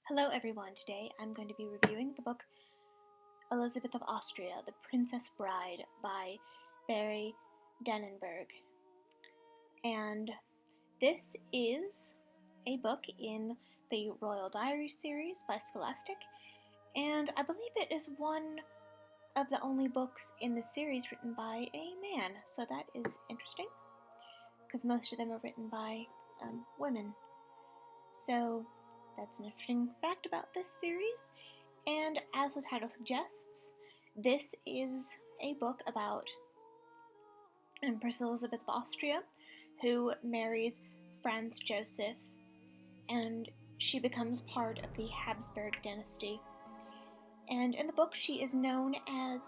Hello everyone, today I'm going to be reviewing the book Elisabeth of Austria, The Princess Bride by Barry Denenberg. And this is a book in the Royal Diary series by Scholastic, and I believe it is one of the only books in the series written by a man, so that is interesting, because most of them are written by women. So that's an interesting fact about this series. And as the title suggests, this is a book about Empress Elisabeth of Austria, who marries Franz Joseph, and she becomes part of the Habsburg dynasty. And in the book, she is known as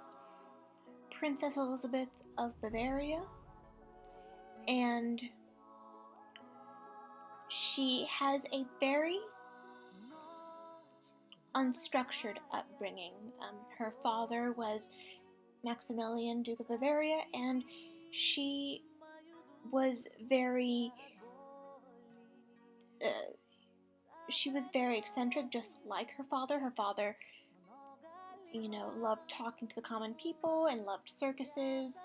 Princess Elisabeth of Bavaria, and she has a very unstructured upbringing. Her father was Maximilian, Duke of Bavaria, and she was very eccentric, just like her father. Her father, loved talking to the common people and loved circuses.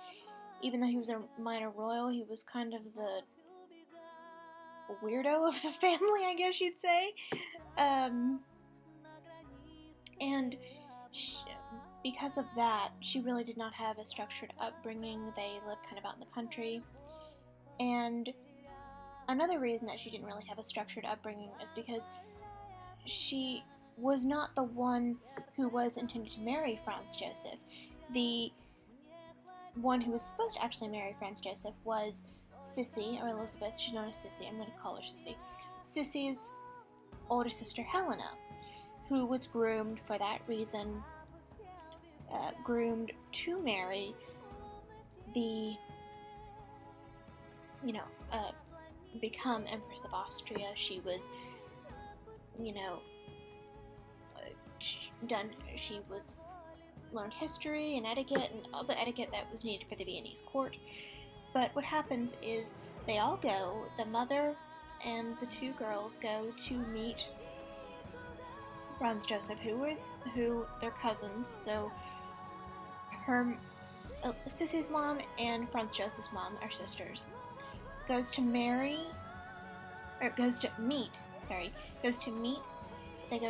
Even though he was a minor royal, he was kind of the weirdo of the family, I guess you'd say. And because of that, she really did not have a structured upbringing. They lived kind of out in the country. And another reason that she didn't really have a structured upbringing is because she was not the one who was intended to marry Franz Joseph. The one who was supposed to actually marry Franz Joseph was Sissy, or Elizabeth. She's known as Sissy. I'm going to call her Sissy. Sissy's older sister, Helena, who was groomed for that reason, groomed to marry the, become Empress of Austria. She was, she was learned history and etiquette and all the etiquette that was needed for the Viennese court. But what happens is they all go, the mother and the two girls go to meet Franz Joseph, who they're cousins, so her Sissy's mom and Franz Joseph's mom are sisters. Goes to meet. They go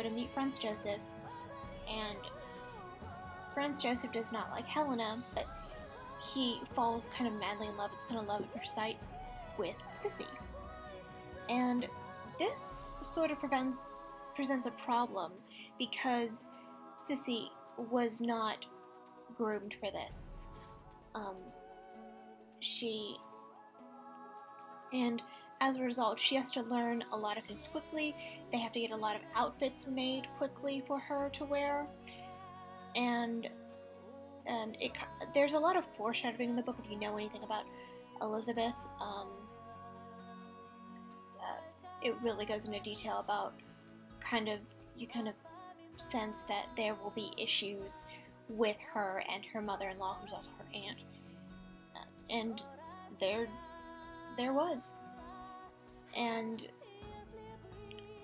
to meet Franz Joseph, and Franz Joseph does not like Helena, but he falls kind of madly in love. It's kind of love at first sight with Sissy. And this sort of presents a problem because Sissy was not groomed for this. And as a result, she has to learn a lot of things quickly. They have to get a lot of outfits made quickly for her to wear. And there's a lot of foreshadowing in the book if you know anything about Elizabeth. It really goes into detail about you kind of sense that there will be issues with her and her mother-in-law, who's also her aunt. And there was. And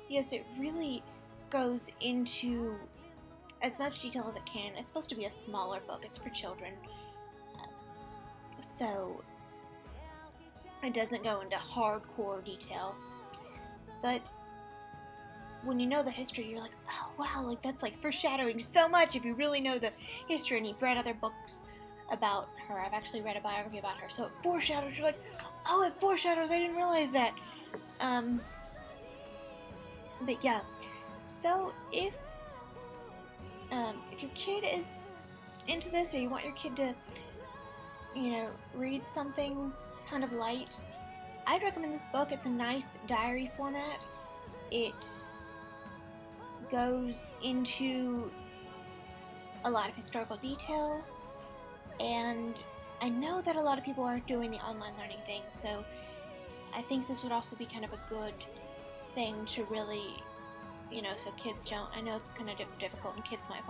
yes, it really goes into as much detail as it can. It's supposed to be a smaller book. It's for children. So it doesn't go into hardcore detail. But when you know the history, you're like, oh wow, like that's like foreshadowing so much if you really know the history and you've read other books about her. I've actually read a biography about her, so it foreshadows. You're like, oh, it foreshadows. I didn't realize that. But yeah, so if your kid is into this, or you want your kid to, read something kind of light, I'd recommend this book. It's a nice diary format. It goes into a lot of historical detail, and I know that a lot of people are doing the online learning thing, so I think this would also be kind of a good thing to really, so kids don't, I know it's kind of difficult and kids might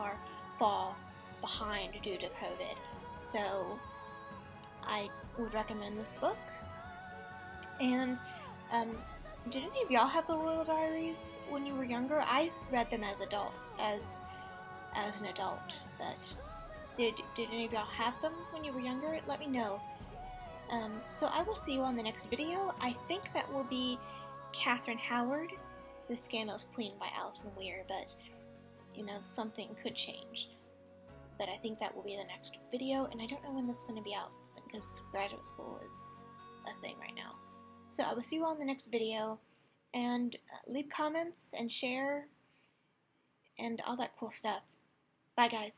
fall behind due to COVID, so I would recommend this book. And Did any of y'all have the Royal Diaries when you were younger? I read them as an adult, but did any of y'all have them when you were younger? Let me know. So I will see you on the next video. I think that will be Catherine Howard, the Scandalous Queen by Alison Weir, but you know, something could change. But I think that will be the next video, and I don't know when that's going to be out because graduate school is a thing right now. So I will see you all in the next video, and leave comments and share and all that cool stuff. Bye, guys.